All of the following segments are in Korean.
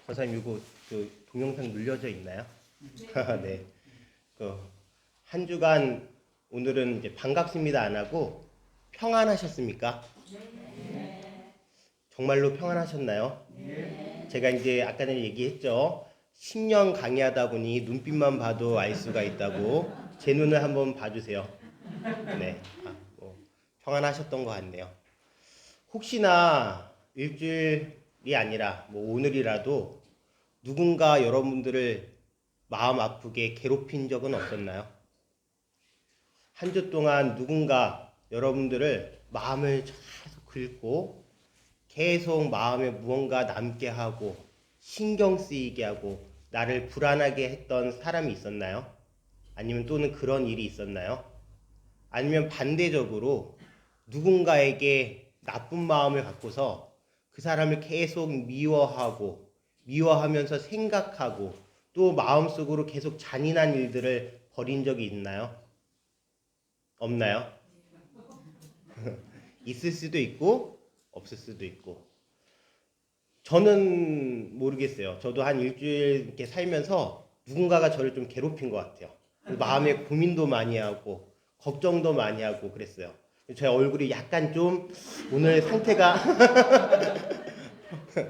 권사님 이거 그 동영상 눌려져 있나요? 네. 그 한 주간 오늘은 이제 반갑습니다 안 하고 평안하셨습니까? 정말로 평안하셨나요? 제가 이제 아까 전에 얘기했죠. 10년 강의하다 보니 눈빛만 봐도 알 수가 있다고 제 눈을 한번 봐주세요. 네. 평안하셨던 것 같네요. 혹시나 일주일이 아니라 오늘이라도 누군가 여러분들을 마음 아프게 괴롭힌 적은 없었나요? 한 주 동안 누군가 여러분들을 마음을 계속 긁고 계속 마음에 무언가 남게 하고 신경 쓰이게 하고 나를 불안하게 했던 사람이 있었나요? 아니면 또는 그런 일이 있었나요? 아니면 반대적으로 누군가에게 나쁜 마음을 갖고서 그 사람을 계속 미워하면서 생각하고 또 마음속으로 계속 잔인한 일들을 벌인 적이 있나요? 없나요? 있을 수도 있고 없을 수도 있고. 저는 모르겠어요. 저도 한 일주일 이렇게 살면서 누군가가 저를 좀 괴롭힌 것 같아요. 마음에 고민도 많이 하고 걱정도 많이 하고 그랬어요. 제 얼굴이 약간 좀 오늘 상태가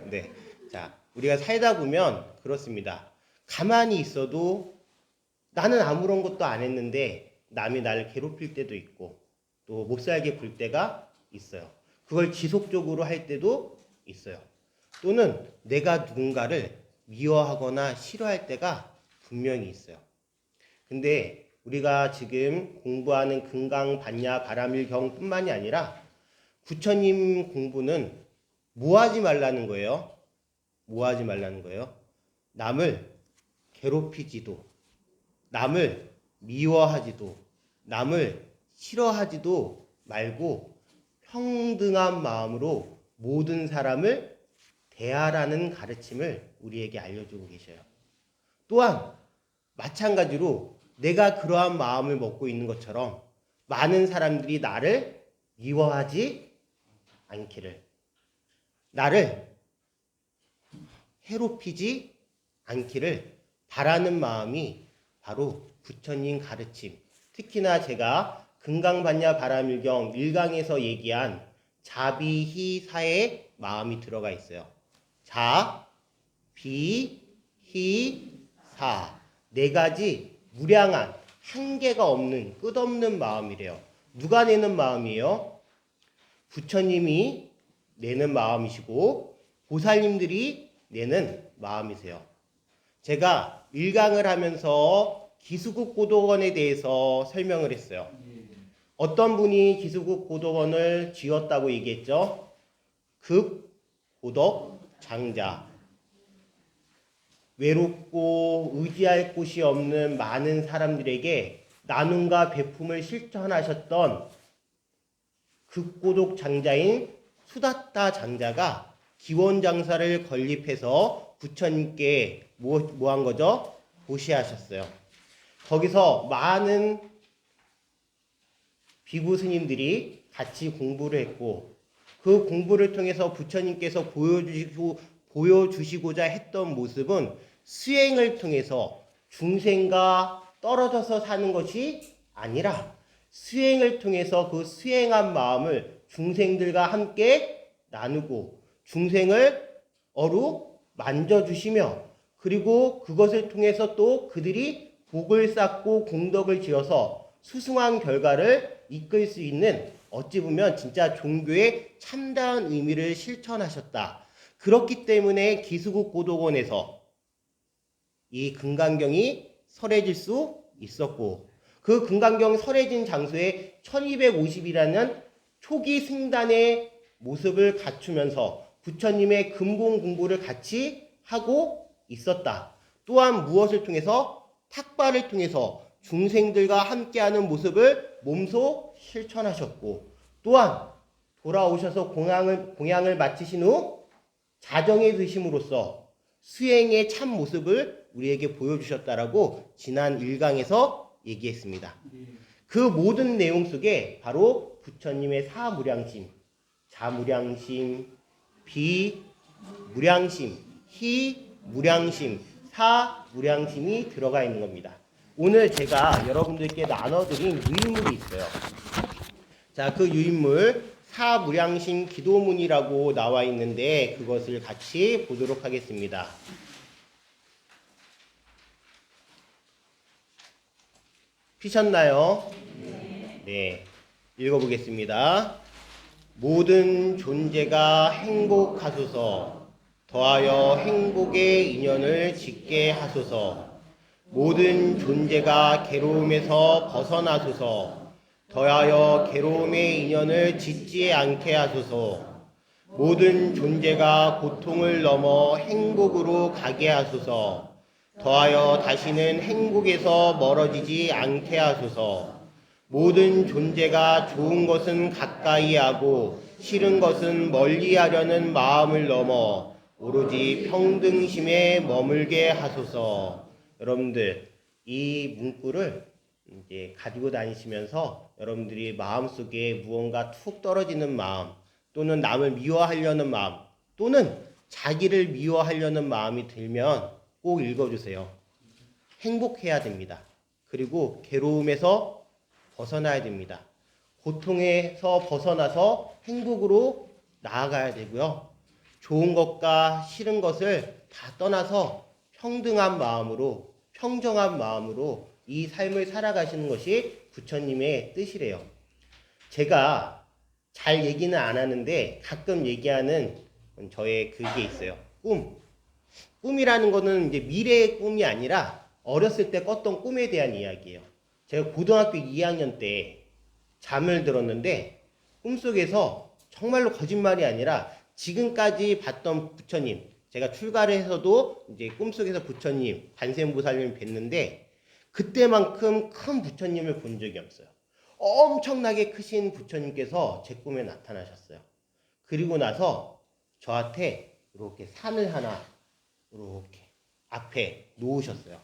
네. 자, 우리가 살다 보면 그렇습니다. 가만히 있어도 나는 아무런 것도 안 했는데 남이 나를 괴롭힐 때도 있고 또 몹살게 굴 때가 있어요. 그걸 지속적으로 할 때도 있어요. 또는 내가 누군가를 미워하거나 싫어할 때가 분명히 있어요. 근데 우리가 지금 공부하는 금강, 반야, 바람일경 뿐만이 아니라 부처님 공부는 뭐 하지 말라는 거예요? 뭐 하지 말라는 거예요? 남을 괴롭히지도, 남을 미워하지도, 남을 싫어하지도 말고 평등한 마음으로 모든 사람을 대하라는 가르침을 우리에게 알려주고 계셔요. 또한 마찬가지로 내가 그러한 마음을 먹고 있는 것처럼 많은 사람들이 나를 미워하지 않기를, 나를 괴롭히지 않기를 바라는 마음이 바로 부처님 가르침, 특히나 제가 금강반야 바람일경 1강에서 얘기한 자비희사의 마음이 들어가 있어요. 자, 비, 희, 사. 네 가지 무량한 한계가 없는 끝없는 마음이래요. 누가 내는 마음이에요? 부처님이 내는 마음이시고 보살님들이 내는 마음이세요. 제가 1강을 하면서 기수국 고도원에 대해서 설명을 했어요. 어떤 분이 기수국 고도원을 지었다고 얘기했죠? 극, 고덕, 장자. 외롭고 의지할 곳이 없는 많은 사람들에게 나눔과 베품을 실천하셨던 극고독 장자인 수다타 장자가 기원장사를 건립해서 부처님께 뭐 한 거죠? 보시하셨어요. 거기서 많은 비구 스님들이 같이 공부를 했고 그 공부를 통해서 부처님께서 보여주시고자 했던 모습은 수행을 통해서 중생과 떨어져서 사는 것이 아니라 수행을 통해서 그 수행한 마음을 중생들과 함께 나누고 중생을 만져주시며 그리고 그것을 통해서 또 그들이 복을 쌓고 공덕을 지어서 수승한 결과를 이끌 수 있는 어찌 보면 진짜 종교의 참다운 의미를 실천하셨다. 그렇기 때문에 기수국 고도원에서 이 금강경이 설해질 수 있었고 그 금강경이 설해진 장소에 1250이라는 초기 승단의 모습을 갖추면서 부처님의 금공 공부를 같이 하고 있었다. 또한 무엇을 통해서? 탁발을 통해서 중생들과 함께하는 모습을 몸소 실천하셨고 또한 돌아오셔서 공양을 마치신 후 자정에 드심으로써 수행의 참 모습을 우리에게 보여주셨다라고 지난 1강에서 얘기했습니다. 그 모든 내용 속에 바로 부처님의 사무량심, 자무량심, 비무량심, 무량심, 사무량심이 들어가 있는 겁니다. 오늘 제가 여러분들께 나눠드린 유인물이 있어요. 자, 그 유인물 사무량심 기도문이라고 나와 있는데 그것을 같이 보도록 하겠습니다. 피셨나요? 네. 읽어보겠습니다. 모든 존재가 행복하소서. 더하여 행복의 인연을 짓게 하소서. 모든 존재가 괴로움에서 벗어나소서. 더하여 괴로움의 인연을 짓지 않게 하소서. 모든 존재가 고통을 넘어 행복으로 가게 하소서. 더하여 다시는 행복에서 멀어지지 않게 하소서. 모든 존재가 좋은 것은 가까이 하고 싫은 것은 멀리 하려는 마음을 넘어 오로지 평등심에 머물게 하소서. 여러분들, 이 문구를 이제 가지고 다니시면서 여러분들이 마음속에 무언가 툭 떨어지는 마음, 또는 남을 미워하려는 마음, 또는 자기를 미워하려는 마음이 들면 꼭 읽어주세요. 행복해야 됩니다. 그리고 괴로움에서 벗어나야 됩니다. 고통에서 벗어나서 행복으로 나아가야 되고요. 좋은 것과 싫은 것을 다 떠나서 평등한 마음으로, 평정한 마음으로 이 삶을 살아가시는 것이 부처님의 뜻이래요. 제가 잘 얘기는 안 하는데 가끔 얘기하는 저의 그게 있어요. 꿈이라는 거는 이제 미래의 꿈이 아니라 어렸을 때 꿨던 꿈에 대한 이야기예요. 제가 고등학교 2학년 때 잠을 들었는데 꿈속에서 정말로 거짓말이 아니라 지금까지 봤던 부처님, 제가 출가를 해서도 이제 꿈속에서 부처님, 관세음보살님을 뵀는데 그때만큼 큰 부처님을 본 적이 없어요. 엄청나게 크신 부처님께서 제 꿈에 나타나셨어요. 그리고 나서 저한테 이렇게 산을 하나 이렇게 앞에 놓으셨어요.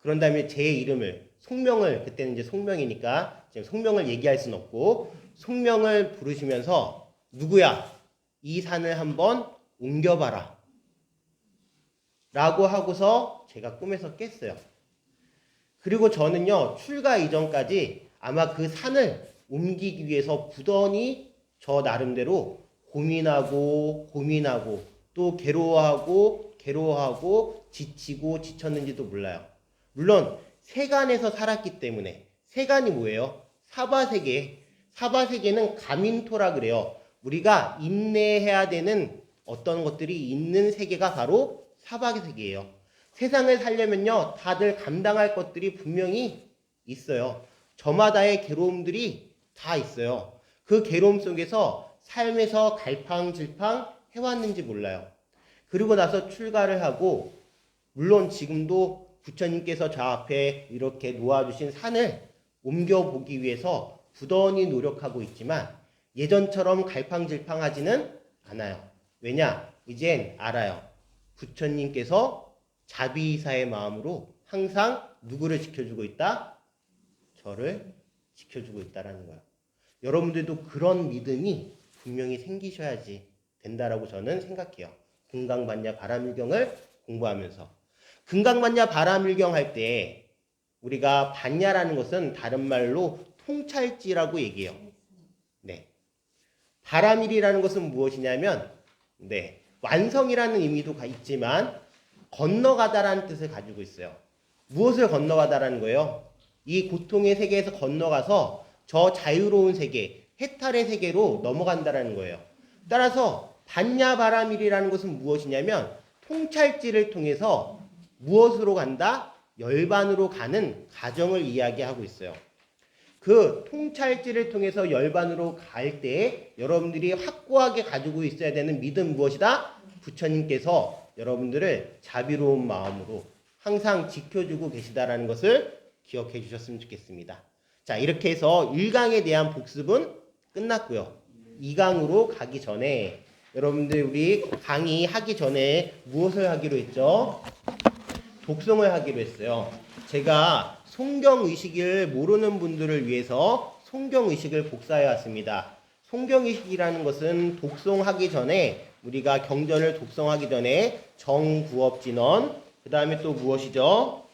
그런 다음에 제 이름을, 송명을, 그때는 이제 송명이니까 지금 송명을 얘기할 순 없고 송명을 부르시면서 누구야? 이 산을 한번 옮겨봐라 라고 하고서 제가 꿈에서 깼어요. 그리고 저는요, 출가 이전까지 아마 그 산을 옮기기 위해서 부단히 저 나름대로 고민하고 또 괴로워하고 지치고 지쳤는지도 몰라요. 물론 세간에서 살았기 때문에. 세간이 뭐예요? 사바세계. 사바세계는 가민토라 그래요. 우리가 인내해야 되는 어떤 것들이 있는 세계가 바로 사바세계예요. 세상을 살려면요, 다들 감당할 것들이 분명히 있어요. 저마다의 괴로움들이 다 있어요. 그 괴로움 속에서 삶에서 갈팡질팡 해왔는지 몰라요. 그리고 나서 출가를 하고, 물론 지금도 부처님께서 저 앞에 이렇게 놓아주신 산을 옮겨보기 위해서 부단히 노력하고 있지만 예전처럼 갈팡질팡하지는 않아요. 왜냐? 이젠 알아요. 부처님께서 자비이사의 마음으로 항상 누구를 지켜주고 있다? 저를 지켜주고 있다라는 거예요. 여러분들도 그런 믿음이 분명히 생기셔야지 된다라고 저는 생각해요. 금강반야 바람일경을 공부하면서. 금강반야 바람일경 할 때 우리가 반야라는 것은 다른 말로 통찰지라고 얘기해요. 네. 바람일이라는 것은 무엇이냐면, 네, 완성이라는 의미도 있지만 건너가다라는 뜻을 가지고 있어요. 무엇을 건너가다라는 거예요? 이 고통의 세계에서 건너가서 저 자유로운 세계, 해탈의 세계로 넘어간다라는 거예요. 따라서 반야바라밀이라는 것은 무엇이냐면 통찰지를 통해서 무엇으로 간다? 열반으로 가는 과정을 이야기하고 있어요. 그 통찰지를 통해서 열반으로 갈 때 여러분들이 확고하게 가지고 있어야 되는 믿음 무엇이다? 부처님께서 여러분들을 자비로운 마음으로 항상 지켜주고 계시다라는 것을 기억해 주셨으면 좋겠습니다. 자, 이렇게 해서 1강에 대한 복습은 끝났고요. 2강으로 가기 전에 여러분들 우리 강의하기 전에 무엇을 하기로 했죠? 독송을 하기로 했어요. 제가 송경의식을 모르는 분들을 위해서 송경의식을 복사해 왔습니다. 송경의식이라는 것은 독송하기 전에 우리가 경전을 독성하기 전에 정구업진언, 그 다음에 또 무엇이죠?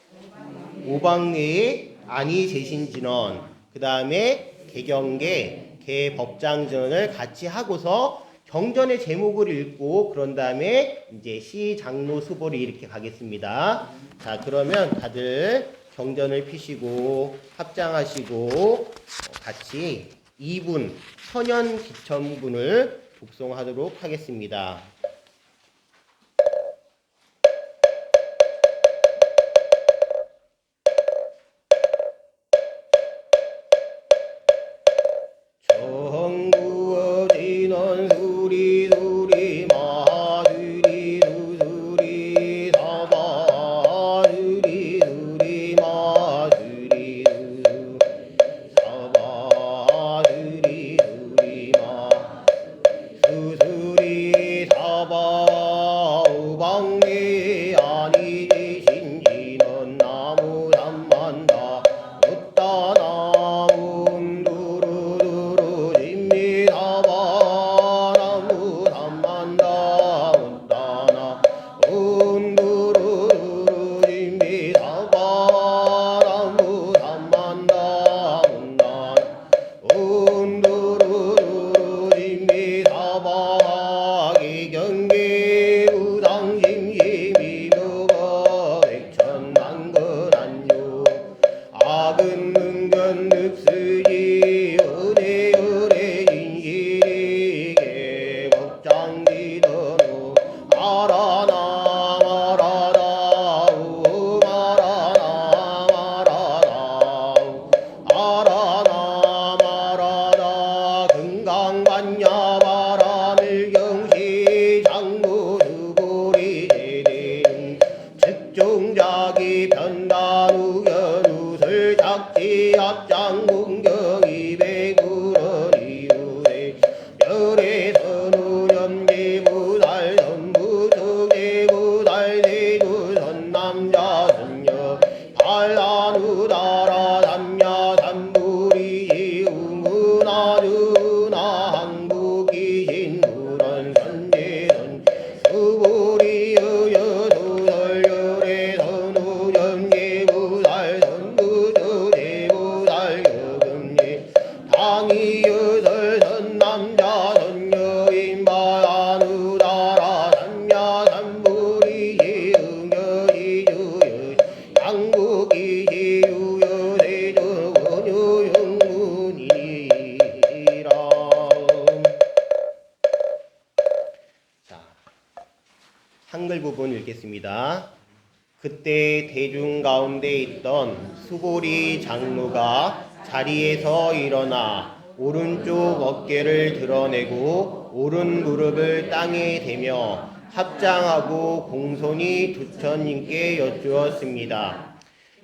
오방내의 안이제신진언, 그 다음에 개경계, 개법장진언을 같이 하고서 경전의 제목을 읽고 그런 다음에 이제 시, 장로, 수보를 이렇게 가겠습니다. 자, 그러면 다들 경전을 피시고 합장하시고 같이 2분 선현 기천분을 독송하도록 하겠습니다. 정구어진언 수리 수리 마수리 수수리 사바 수리 수리 마수리 수수 사바 수리 수리 마 수수리 사바 우방리 아니지신지는 나무 삼만다 웃다나 운두루두루 진미사바 나무 삼만다 웃다나 운두루두루 진미사바 나무 삼만다 웃다나 운두루두루 진미사바 기경기 우당심심이묘가 백천만근한유 악은 능견 늑스지 은혜 은혜 진실이게 법장지더노 아라나 마라나 우 마라나 마라나 아라나 마라나 금강반야 바라밀경시 장로 수고리 제대는 측종자기 편단우견 우설 작지 앞장 공경이 백우러니 우대 별에선 우렴기 부달 선부득이 부달 대구 선남자 선녀 반란우다라 삼야 삼부리 우문아주나 항북이 신우런 선제선 수부리 여여도설열의 선우렴기 부달 선부득 대부달 여금리 당이여설 선남자 선녀인 바라누다라 삼야 삼부리 지응여이 주여 양국이 지유여 대저 원효영문이라. 자, 한글 부분 읽겠습니다. 그때 대중 가운데 있던 수보리 장로가 자리에서 일어나 오른쪽 어깨를 드러내고 오른 무릎을 땅에 대며 합장하고 공손히 부처님께 여쭈었습니다.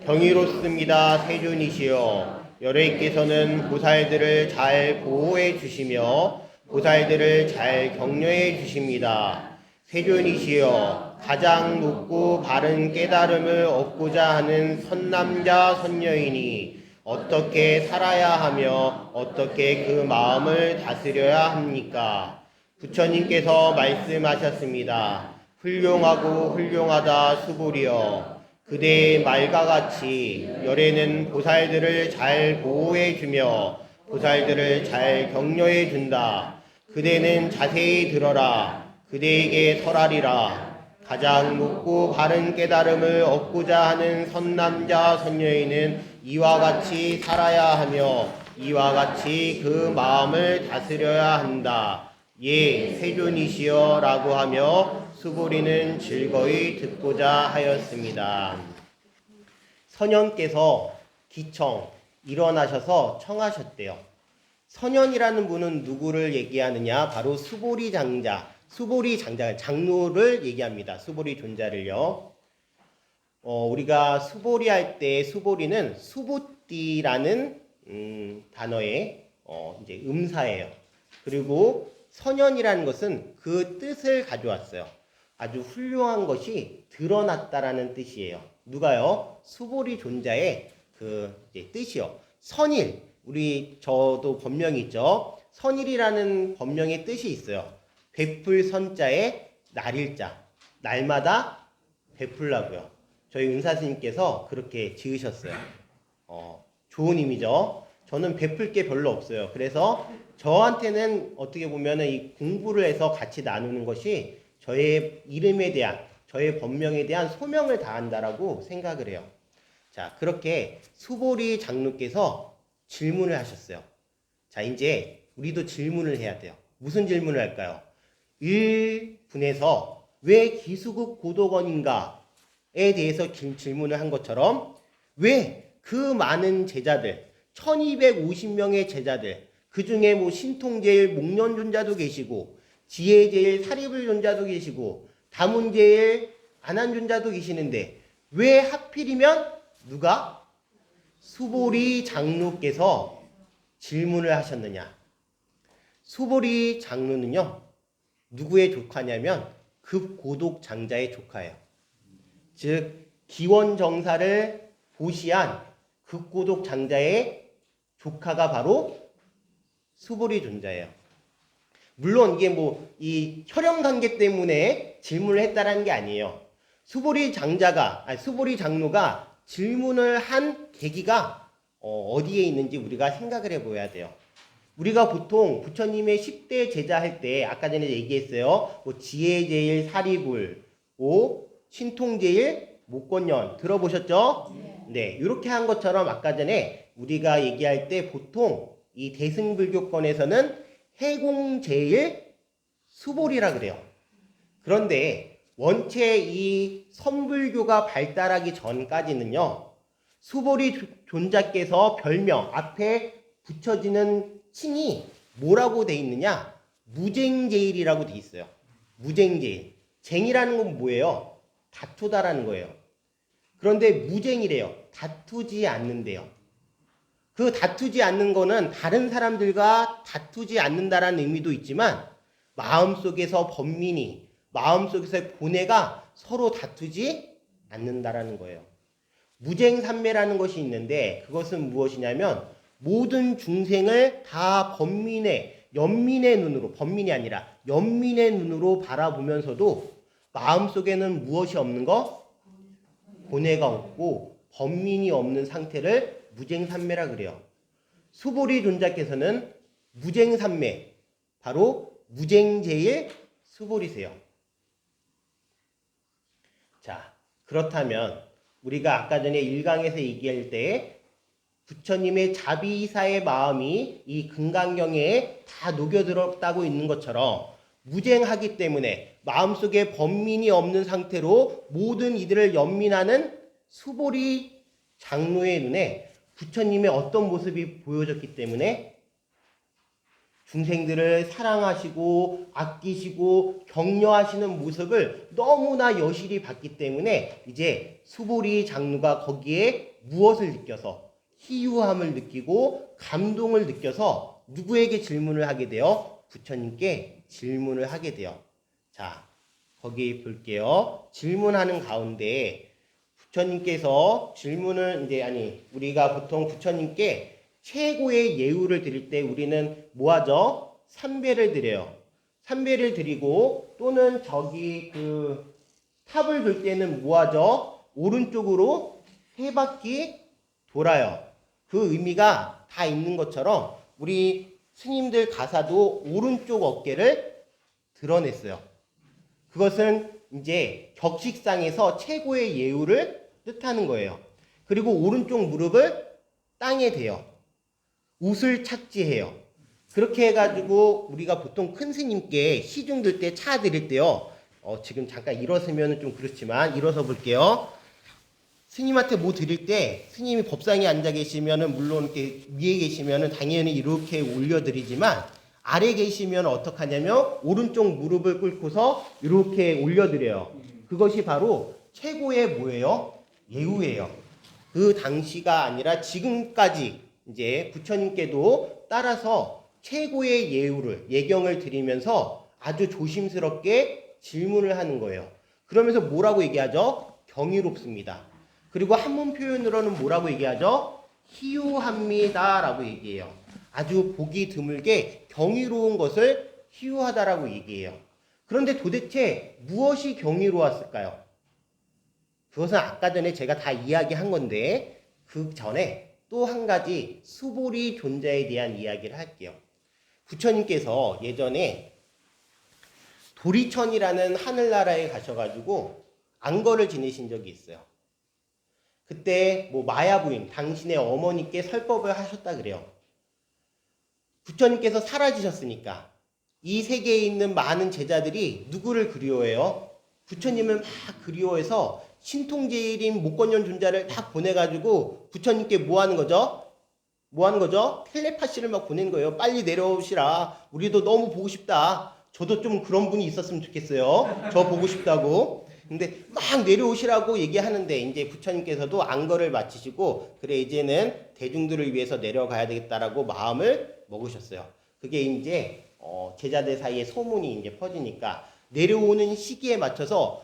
경이롭습니다. 세존이시여, 열애께서는 보살들을 잘 보호해 주시며 보살들을 잘 격려해 주십니다. 세존이시여, 가장 높고 바른 깨달음을 얻고자 하는 선남자 선녀이니 어떻게 살아야 하며 어떻게 그 마음을 다스려야 합니까? 부처님께서 말씀하셨습니다. 훌륭하고 훌륭하다 수보리여, 그대의 말과 같이 열애는 보살들을 잘 보호해 주며 보살들을 잘 격려해 준다. 그대는 자세히 들어라. 그대에게 설하리라. 가장 높고 바른 깨달음을 얻고자 하는 선남자 선녀에는 이와 같이 살아야 하며 이와 같이 그 마음을 다스려야 한다. 예, 세존이시여 라고 하며 수보리는 즐거이 듣고자 하였습니다. 선현께서 기청 일어나셔서 청하셨대요. 선현이라는 분은 누구를 얘기하느냐? 바로 수보리 장자. 수보리 장자, 장로를 얘기합니다. 수보리 존자를요. 우리가 수보리 할 때 수보리는 수보띠라는 단어의 이제 음사예요. 그리고 선현이라는 것은 그 뜻을 가져왔어요. 아주 훌륭한 것이 드러났다라는 뜻이에요. 누가요? 수보리 존자의 그 이제 뜻이요. 선일, 저도 법명이 있죠. 선일이라는 법명의 뜻이 있어요. 베풀 선자에 날일자. 날마다 베풀라고요. 저희 은사 스님께서 그렇게 지으셨어요. 좋은 의미죠. 저는 베풀 게 별로 없어요. 그래서 저한테는 어떻게 보면은 이 공부를 해서 같이 나누는 것이 저의 이름에 대한, 저의 법명에 대한 소명을 다한다라고 생각을 해요. 자, 그렇게 수보리 장로께서 질문을 하셨어요. 자, 이제 우리도 질문을 해야 돼요. 무슨 질문을 할까요? 1분에서 왜 기수국 고도건인가에 대해서 질문을 한 것처럼 왜 그 많은 제자들, 1250명의 제자들, 그 중에 뭐 신통제일 목련존자도 계시고 지혜제일 사리불존자도 계시고 다문제일 안한존자도 계시는데 왜 하필이면 누가? 수보리 장로께서 질문을 하셨느냐. 수보리 장로는요, 누구의 조카냐면 급고독 장자의 조카예요. 즉 기원정사를 보시한 급고독 장자의 조카가 바로 수보리 존자예요. 물론 이게 뭐 이 혈연 관계 때문에 질문을 했다라는 게 아니에요. 수보리 장로가 질문을 한 계기가 어디에 있는지 우리가 생각을 해봐야 돼요. 우리가 보통 부처님의 10대 제자 할 때 아까 전에 얘기했어요. 뭐 지혜제일 사리불, 신통제일 목권년 들어보셨죠? 네, 이렇게 한 것처럼 아까 전에 우리가 얘기할 때 보통 이 대승불교권에서는 해공제일 수보리라 그래요. 그런데 원체 이 선불교가 발달하기 전까지는요, 수보리 존자께서 별명 앞에 붙여지는 칭이 뭐라고 돼 있느냐? 무쟁제일이라고 돼 있어요. 무쟁제일. 쟁이라는 건 뭐예요? 다투다라는 거예요. 그런데 무쟁이래요. 다투지 않는데요. 그 다투지 않는 거는 다른 사람들과 다투지 않는다라는 의미도 있지만 마음속에서 번민이, 마음속에서의 고뇌가 서로 다투지 않는다라는 거예요. 무쟁삼매라는 것이 있는데 그것은 무엇이냐면 모든 중생을 다 연민의 눈으로, 번민이 아니라 연민의 눈으로 바라보면서도 마음속에는 무엇이 없는 거? 고뇌가 없고 번민이 없는 상태를 무쟁삼매라 그래요. 수보리 존자께서는 무쟁삼매, 바로 무쟁제일 수보리세요. 자, 그렇다면 우리가 아까 전에 1강에서 얘기할 때 부처님의 자비사의 마음이 이 금강경에 다 녹여들었다고 있는 것처럼 무쟁하기 때문에 마음속에 번민이 없는 상태로 모든 이들을 연민하는 수보리 장로의 눈에 부처님의 어떤 모습이 보여졌기 때문에 중생들을 사랑하시고 아끼시고 격려하시는 모습을 너무나 여실히 봤기 때문에 이제 수보리 장로가 거기에 무엇을 느껴서 희유함을 느끼고 감동을 느껴서 누구에게 질문을 하게 돼요? 부처님께 질문을 하게 돼요. 자, 거기 볼게요. 질문하는 가운데 부처님께서 질문을 우리가 보통 부처님께 최고의 예우를 드릴 때 우리는 뭐하죠? 삼배를 드려요. 삼배를 드리고 또는 저기 그 탑을 돌 때는 뭐하죠? 오른쪽으로 세 바퀴 돌아요. 그 의미가 다 있는 것처럼 우리 스님들 가사도 오른쪽 어깨를 드러냈어요. 그것은 이제 격식상에서 최고의 예우를 뜻하는 거예요. 그리고 오른쪽 무릎을 땅에 대요. 웃을 착지해요. 그렇게 해가지고 우리가 보통 큰 스님께 시중 들 때 차 드릴 때요. 지금 잠깐 일어서면 좀 그렇지만 일어서 볼게요. 스님한테 뭐 드릴 때 스님이 법상에 앉아 계시면은 물론 이렇게 위에 계시면은 당연히 이렇게 올려드리지만 아래 계시면 어떡하냐면 오른쪽 무릎을 꿇고서 이렇게 올려드려요. 그것이 바로 최고의 뭐예요? 예우예요. 그 당시가 아니라 지금까지 이제 부처님께도 따라서 최고의 예경을 드리면서 아주 조심스럽게 질문을 하는 거예요. 그러면서 뭐라고 얘기하죠? 경이롭습니다. 그리고 한문 표현으로는 뭐라고 얘기하죠? 희유합니다 라고 얘기해요. 아주 보기 드물게 경이로운 것을 희유하다라고 얘기해요. 그런데 도대체 무엇이 경이로웠을까요? 그것은 아까 전에 제가 다 이야기한 건데 그 전에 또 한 가지 수보리 존자에 대한 이야기를 할게요. 부처님께서 예전에 도리천이라는 하늘나라에 가셔가지고 안거를 지내신 적이 있어요. 그때 뭐 마야부인, 당신의 어머니께 설법을 하셨다 그래요. 부처님께서 사라지셨으니까 이 세계에 있는 많은 제자들이 누구를 그리워해요? 부처님을 막 그리워해서 신통제일인 목건년 존자를 막 보내가지고 부처님께 뭐 하는 거죠? 뭐 하는 거죠? 텔레파시를 막 보낸 거예요. 빨리 내려오시라. 우리도 너무 보고 싶다. 저도 좀 그런 분이 있었으면 좋겠어요. 저 보고 싶다고. 근데 막 내려오시라고 얘기하는데 이제 부처님께서도 안거를 마치시고 그래 이제는 대중들을 위해서 내려가야 되겠다라고 마음을 먹으셨어요. 그게 이제 제자들 사이에 소문이 이제 퍼지니까 내려오는 시기에 맞춰서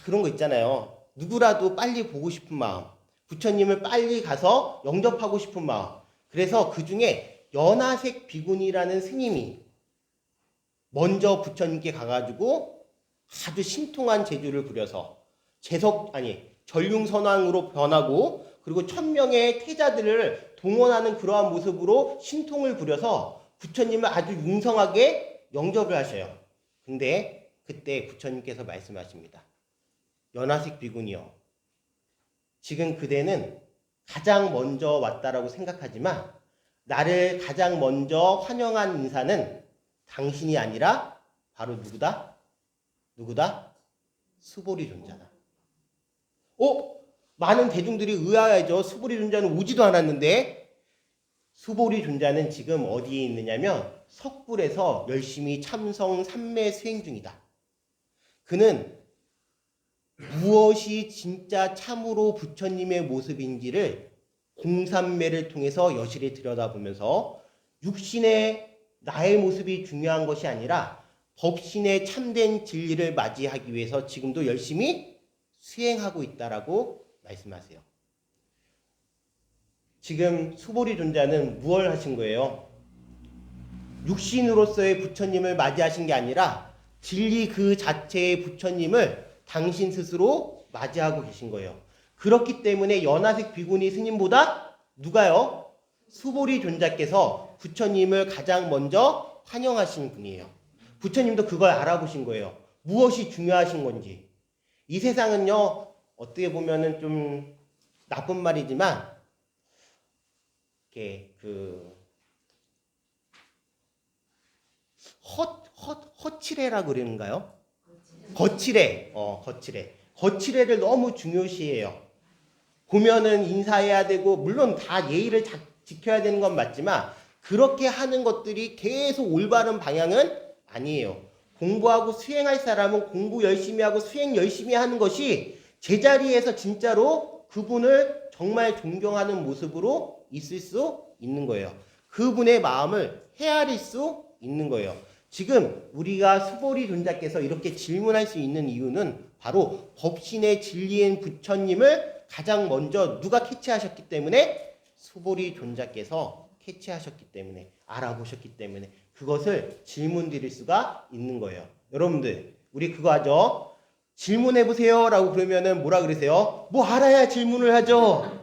그런 거 있잖아요. 누구라도 빨리 보고 싶은 마음, 부처님을 빨리 가서 영접하고 싶은 마음. 그래서 그 중에 연하색 비군이라는 스님이 먼저 부처님께 가가지고 아주 신통한 재주를 부려서 전륜선왕으로 변하고 그리고 1000명의 태자들을 동원하는 그러한 모습으로 신통을 부려서 부처님을 아주 융성하게 영접을 하셔요. 근데 그때 부처님께서 말씀하십니다. 연하색 비군이요. 지금 그대는 가장 먼저 왔다라고 생각하지만 나를 가장 먼저 환영한 인사는 당신이 아니라 바로 누구다? 누구다? 수보리 존자다. 많은 대중들이 의아해져. 수보리 존자는 오지도 않았는데 수보리 존자는 지금 어디에 있느냐면 석굴에서 열심히 참성 삼매 수행 중이다. 그는 무엇이 진짜 참으로 부처님의 모습인지를 공삼매를 통해서 여실히 들여다보면서 육신의 나의 모습이 중요한 것이 아니라 법신의 참된 진리를 맞이하기 위해서 지금도 열심히 수행하고 있다라고 말씀하세요. 지금 수보리 존자는 무엇을 하신 거예요? 육신으로서의 부처님을 맞이하신 게 아니라 진리 그 자체의 부처님을 당신 스스로 맞이하고 계신 거예요. 그렇기 때문에 연하색 비구니 스님보다 누가요? 수보리 존자께서 부처님을 가장 먼저 환영하신 분이에요. 부처님도 그걸 알아보신 거예요. 무엇이 중요하신 건지. 이 세상은요, 어떻게 보면은 좀 나쁜 말이지만, 이렇게 허칠해라 그러는가요? 거칠해. 거칠해를 너무 중요시해요. 보면은 인사해야 되고, 물론 다 예의를 지켜야 되는 건 맞지만, 그렇게 하는 것들이 계속 올바른 방향은 아니에요. 공부하고 수행할 사람은 공부 열심히 하고 수행 열심히 하는 것이 제자리에서 진짜로 그분을 정말 존경하는 모습으로 있을 수 있는 거예요. 그분의 마음을 헤아릴 수 있는 거예요. 지금 우리가 수보리 존자께서 이렇게 질문할 수 있는 이유는 바로 법신의 진리인 부처님을 가장 먼저 누가 캐치하셨기 때문에 수보리 존자께서 캐치하셨기 때문에 알아보셨기 때문에 그것을 질문 드릴 수가 있는 거예요. 여러분들 우리 그거 하죠. 질문해보세요 라고 그러면은 뭐라 그러세요? 뭐 알아야 질문을 하죠.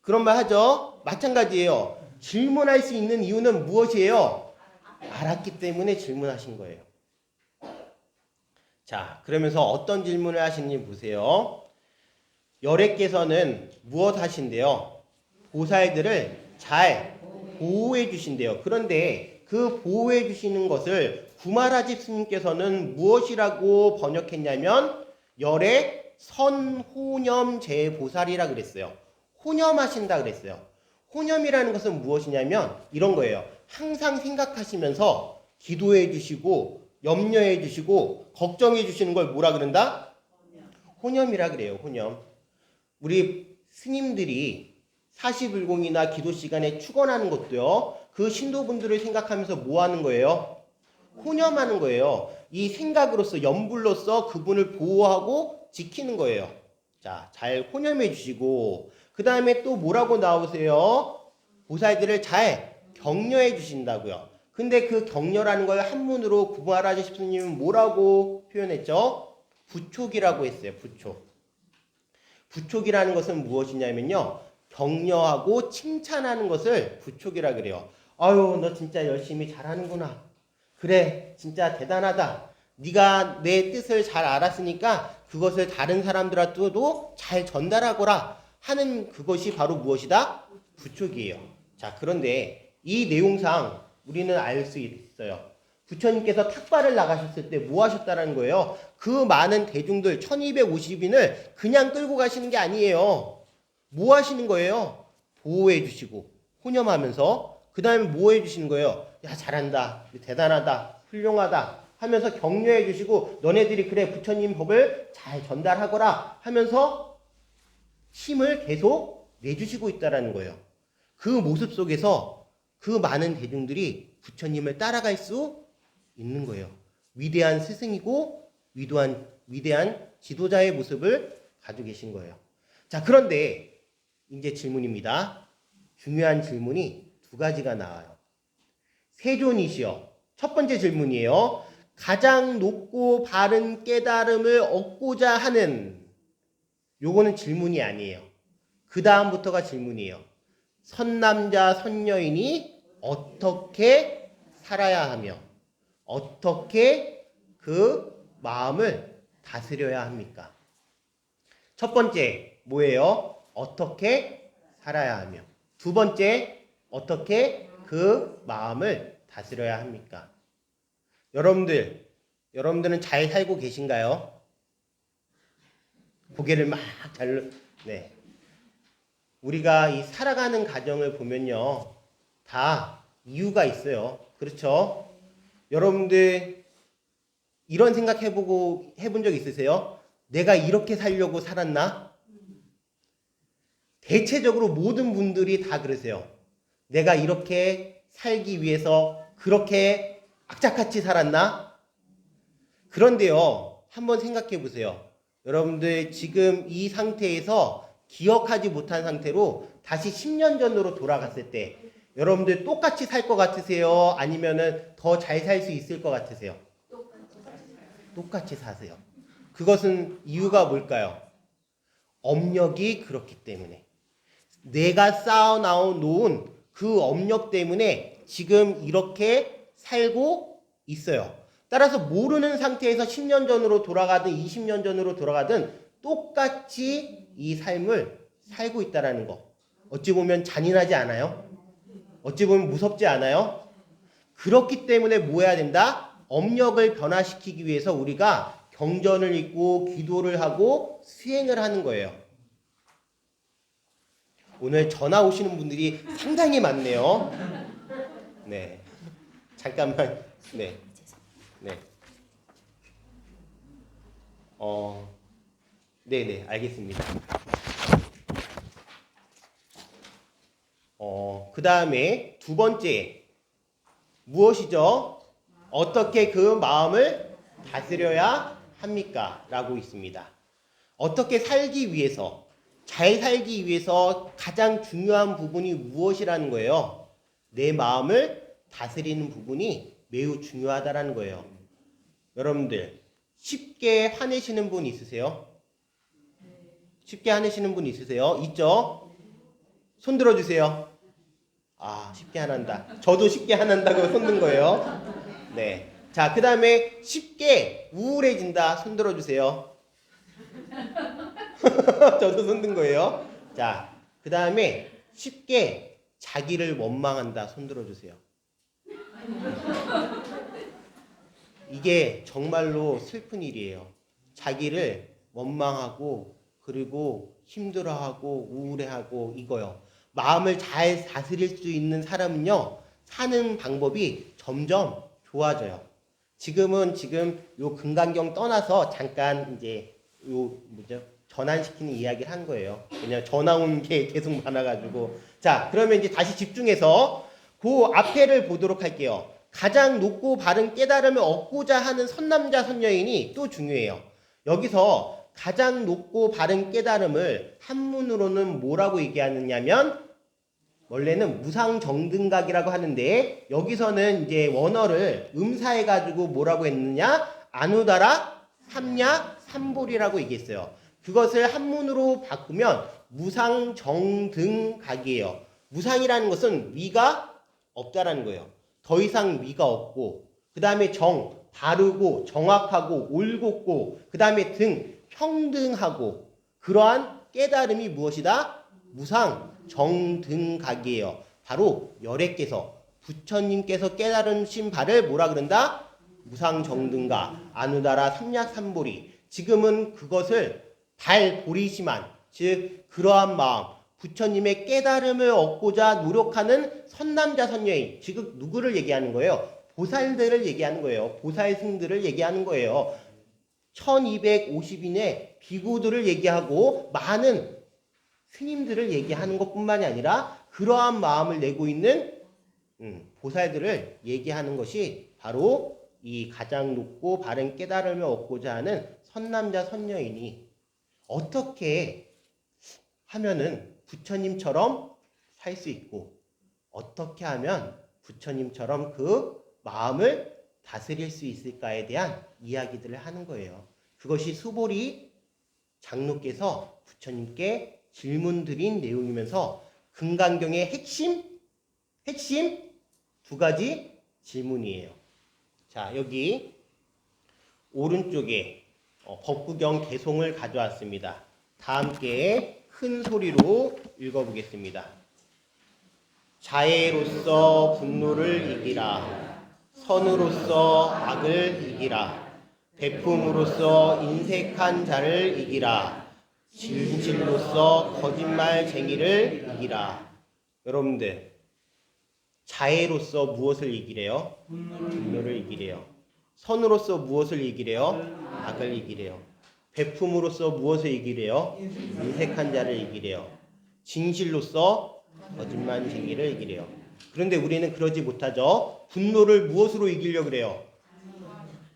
그런 말 하죠. 마찬가지예요. 질문할 수 있는 이유는 무엇이에요? 알았기 때문에 질문하신 거예요. 자, 그러면서 어떤 질문을 하시는지 보세요. 열애께서는 무엇 하신대요? 보살들을 잘 보호해 주신대요. 그런데 그 보호해 주시는 것을 구마라집 스님께서는 무엇이라고 번역했냐면 열애 선호념 제보살이라 그랬어요. 호념하신다 그랬어요. 호념이라는 것은 무엇이냐면 이런 거예요. 항상 생각하시면서 기도해 주시고 염려해 주시고 걱정해 주시는 걸 뭐라 그런다? 호념이라 그래요. 호념. 우리 스님들이 사시불공이나 기도 시간에 축원하는 것도요. 그 신도분들을 생각하면서 뭐 하는 거예요? 호념하는 거예요. 이 생각으로서 염불로서 그분을 보호하고 지키는 거예요. 자, 잘 호념해 주시고 그 다음에 또 뭐라고 나오세요? 보살들을 잘 격려해 주신다고요. 근데 그 격려라는 걸 한문으로 구마라지 십수님은 뭐라고 표현했죠? 부촉이라고 했어요. 부촉. 부촉이라는 것은 무엇이냐면요. 격려하고 칭찬하는 것을 부촉이라 그래요. 아유, 너 진짜 열심히 잘하는구나. 그래, 진짜 대단하다. 네가 내 뜻을 잘 알았으니까 그것을 다른 사람들한테도 잘 전달하거라 하는 그것이 바로 무엇이다? 부촉이에요. 자, 그런데 이 내용상 우리는 알 수 있어요. 부처님께서 탁발을 나가셨을 때 뭐 하셨다는 거예요? 그 많은 대중들 1250인을 그냥 끌고 가시는 게 아니에요. 뭐 하시는 거예요? 보호해 주시고 호념하면서 그 다음에 뭐 해주시는 거예요? 야, 잘한다, 대단하다, 훌륭하다 하면서 격려해 주시고 너네들이 그래 부처님 법을 잘 전달하거라 하면서 힘을 계속 내주시고 있다는 거예요. 그 모습 속에서 그 많은 대중들이 부처님을 따라갈 수 있는 거예요. 위대한 스승이고 위대한 지도자의 모습을 가지고 계신 거예요. 자, 그런데 이제 질문입니다. 중요한 질문이 두 가지가 나와요. 세존이시여. 첫 번째 질문이에요. 가장 높고 바른 깨달음을 얻고자 하는, 요거는 질문이 아니에요. 그 다음부터가 질문이에요. 선남자 선여인이 어떻게 살아야 하며 어떻게 그 마음을 다스려야 합니까? 첫 번째 뭐예요? 어떻게 살아야 하며. 두 번째 어떻게 그 마음을 다스려야 합니까? 여러분들은 잘 살고 계신가요? 고개를 막 네. 우리가 이 살아가는 과정을 보면요, 다 이유가 있어요. 그렇죠? 여러분들 이런 생각 해본 적 있으세요? 내가 이렇게 살려고 살았나? 대체적으로 모든 분들이 다 그러세요. 내가 이렇게 살기 위해서 그렇게 악착같이 살았나? 그런데요, 한번 생각해 보세요. 여러분들 지금 이 상태에서 기억하지 못한 상태로 다시 10년 전으로 돌아갔을 때 여러분들 똑같이 살 것 같으세요? 아니면은 더 잘 살 수 있을 것 같으세요? 똑같이 사세요. 그것은 이유가 뭘까요? 업력이 그렇기 때문에. 내가 쌓아놓은 그 업력 때문에 지금 이렇게 살고 있어요. 따라서 모르는 상태에서 10년 전으로 돌아가든 20년 전으로 돌아가든 똑같이 이 삶을 살고 있다는 거. 어찌 보면 잔인하지 않아요? 어찌 보면 무섭지 않아요? 그렇기 때문에 뭐 해야 된다? 업력을 변화시키기 위해서 우리가 경전을 읽고 기도를 하고 수행을 하는 거예요. 오늘 전화 오시는 분들이 상당히 많네요. 네. 잠깐만. 네. 네. 네네, 알겠습니다. 그 다음에 두 번째, 무엇이죠? 어떻게 그 마음을 다스려야 합니까? 라고 있습니다. 어떻게 살기 위해서, 잘 살기 위해서 가장 중요한 부분이 무엇이라는 거예요? 내 마음을 다스리는 부분이 매우 중요하다는 거예요. 여러분들, 쉽게 화내시는 분 있으세요? 쉽게 화내시는 분 있으세요? 있죠? 손 들어주세요. 아, 쉽게 화난다. 저도 쉽게 화난다고 손 든 거예요. 네. 자, 그 다음에 쉽게 우울해진다. 손 들어주세요. 저도 손 든 거예요. 자, 그 다음에 쉽게 자기를 원망한다. 손 들어주세요. 이게 정말로 슬픈 일이에요. 자기를 원망하고 그리고 힘들어하고 우울해하고 이거요. 마음을 잘 다스릴 수 있는 사람은요, 사는 방법이 점점 좋아져요. 지금 요 금강경 떠나서 잠깐 이제 전환시키는 이야기를 한 거예요. 그냥 전화 온 게 계속 많아가지고. 자, 그러면 이제 다시 집중해서 그 앞에를 보도록 할게요. 가장 높고 바른 깨달음을 얻고자 하는 선남자 선여인이 또 중요해요. 여기서 가장 높고 바른 깨달음을 한문으로는 뭐라고 얘기하느냐면 원래는 무상정등각이라고 하는데 여기서는 이제 원어를 음사해가지고 뭐라고 했느냐? 아누다라 삼야 삼볼이라고 얘기했어요. 그것을 한문으로 바꾸면 무상정등각이에요. 무상이라는 것은 위가 없다라는 거예요. 더 이상 위가 없고, 그 다음에 정, 바르고 정확하고 올곧고, 그 다음에 등, 평등하고, 그러한 깨달음이 무엇이다? 무상정등각이에요. 바로 열애께서 부처님께서 깨달으신 바를 뭐라 그런다? 무상정등각, 아누다라 삼약삼보리. 지금은 그것을 달보리시만, 즉 그러한 마음, 부처님의 깨달음을 얻고자 노력하는 선남자 선녀인, 즉 누구를 얘기하는 거예요? 보살들을 얘기하는 거예요. 보살승들을 얘기하는 거예요. 1250인의 비구들을 얘기하고 많은 스님들을 얘기하는 것뿐만이 아니라 그러한 마음을 내고 있는 보살들을 얘기하는 것이 바로 이 가장 높고 바른 깨달음을 얻고자 하는 선남자 선녀이니, 어떻게 하면은 부처님처럼 살 수 있고 어떻게 하면 부처님처럼 그 마음을 다스릴 수 있을까에 대한 이야기들을 하는 거예요. 그것이 수보리 장로께서 부처님께 질문 드린 내용이면서 금강경의 핵심 두 가지 질문이에요. 자, 여기 오른쪽에 법구경 개송을 가져왔습니다. 다 함께 큰 소리로 읽어보겠습니다. 자애로서 분노를 이기라. 선으로서 악을 이기라. 베품으로서 인색한 자를 이기라. 진실로서 거짓말쟁이를 이기라. 여러분들, 자애로서 무엇을 이기래요? 분노를 이기래요. 선으로서 무엇을 이기래요? 악을 이기래요. 베품으로서 무엇을 이기래요? 인색한 자를 이기래요. 진실로서 거짓말쟁이를 이기래요. 그런데 우리는 그러지 못하죠. 분노를 무엇으로 이기려고 그래요?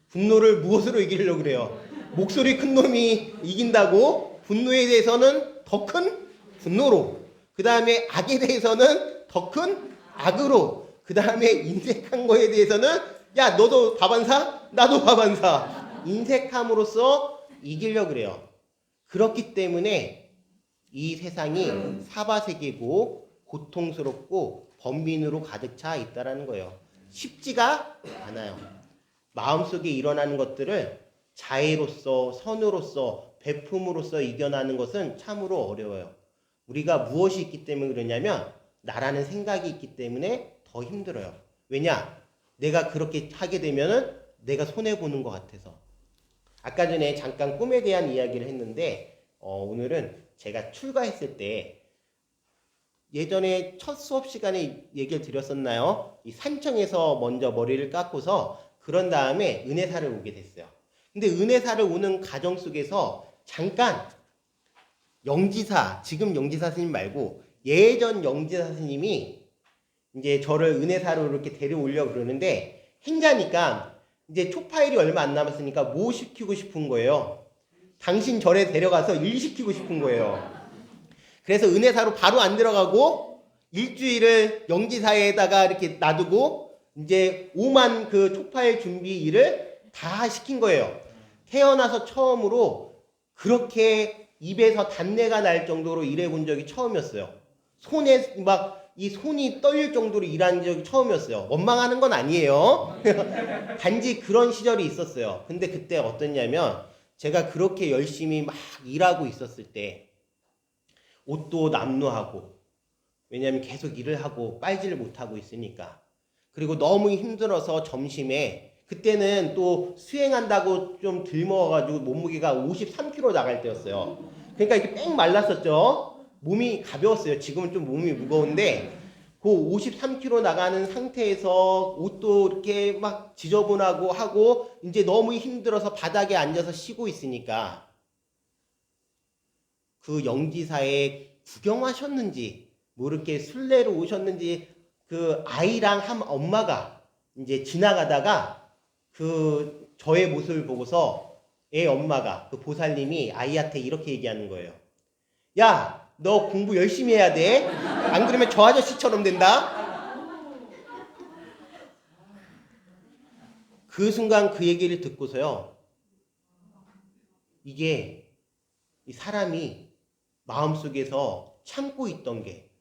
분노를 무엇으로 이기려고 그래요? 목소리 큰 놈이 이긴다고? 분노에 대해서는 더 큰 분노로, 그 다음에 악에 대해서는 더 큰 악으로, 그 다음에 인색한 거에 대해서는 야 너도 밥 안 사? 나도 밥 안 사. 인색함으로써 이기려고 그래요. 그렇기 때문에 이 세상이 사바세계고 고통스럽고 번민으로 가득 차 있다라는 거예요. 쉽지가 않아요. 마음속에 일어나는 것들을 자애로서 선으로서 베품으로써 이겨나는 것은 참으로 어려워요. 우리가 무엇이 있기 때문에 그러냐면 나라는 생각이 있기 때문에 더 힘들어요. 왜냐? 내가 그렇게 하게 되면은 내가 손해보는 것 같아서. 아까 전에 잠깐 꿈에 대한 이야기를 했는데 오늘은 제가 출가했을 때, 예전에 첫 수업 시간에 얘기를 드렸었나요? 이 산청에서 먼저 머리를 깎고서 그런 다음에 은혜사를 오게 됐어요. 근데 은혜사를 오는 과정 속에서 잠깐 영지사, 지금 영지사 스님 말고 예전 영지사 스님이 이제 저를 은혜사로 이렇게 데려오려고 그러는데, 행자니까 이제 초파일이 얼마 안 남았으니까 뭐 시키고 싶은 거예요? 당신 절에 데려가서 일 시키고 싶은 거예요. 그래서 은혜사로 바로 안 들어가고 일주일을 영지사에다가 이렇게 놔두고 이제 오만 그 초파일 준비 일을 다 시킨 거예요. 태어나서 처음으로 그렇게 입에서 단내가 날 정도로 일해본 적이 처음이었어요. 손에 막 이 손이 떨릴 정도로 일한 적이 처음이었어요. 원망하는 건 아니에요. 단지 그런 시절이 있었어요. 근데 그때 어땠냐면, 제가 그렇게 열심히 막 일하고 있었을 때 옷도 남루하고, 왜냐하면 계속 일을 하고 빨지를 못하고 있으니까, 그리고 너무 힘들어서 점심에, 그때는 또 수행한다고 좀 덜 먹어가지고 몸무게가 53kg 나갈 때였어요. 그러니까 이렇게 뺑 말랐었죠. 몸이 가벼웠어요. 지금은 좀 몸이 무거운데 그 53kg 나가는 상태에서 옷도 이렇게 막 지저분하고 하고 이제 너무 힘들어서 바닥에 앉아서 쉬고 있으니까, 그 영지사에 구경하셨는지 뭐 이렇게 순례로 오셨는지 그 아이랑 한 엄마가 이제 지나가다가 그 저의 모습을 보고서 애 엄마가, 그 보살님이 아이한테 이렇게 얘기하는 거예요. 야, 너 공부 열심히 해야 돼. 안 그러면 저 아저씨처럼 된다. 그 순간 그 얘기를 듣고서요. 이게 이 사람이 마음속에서 참고 있던 게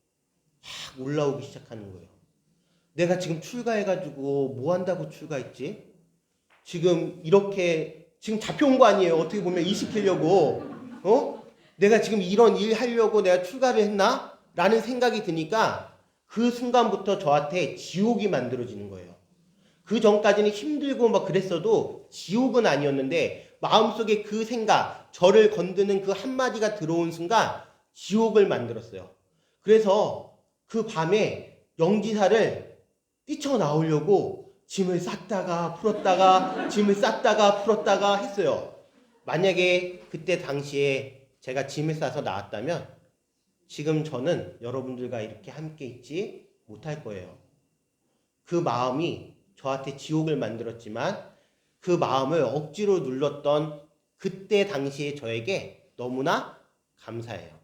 막 올라오기 시작하는 거예요. 내가 지금 출가해가지고 뭐 한다고 출가했지? 지금 이렇게 지금 잡혀온 거 아니에요. 어떻게 보면 일 시키려고. 내가 지금 이런 일 하려고 내가 출가를 했나? 라는 생각이 드니까 그 순간부터 저한테 지옥이 만들어지는 거예요. 그 전까지는 힘들고 막 그랬어도 지옥은 아니었는데 마음속에 그 생각, 저를 건드는 그 한마디가 들어온 순간 지옥을 만들었어요. 그래서 그 밤에 영지사를 뛰쳐나오려고 짐을 쌌다가 풀었다가 짐을 쌌다가 풀었다가 했어요. 만약에 그때 당시에 제가 짐을 싸서 나왔다면 지금 저는 여러분들과 이렇게 함께 있지 못할 거예요. 그 마음이 저한테 지옥을 만들었지만 그 마음을 억지로 눌렀던 그때 당시에 저에게 너무나 감사해요.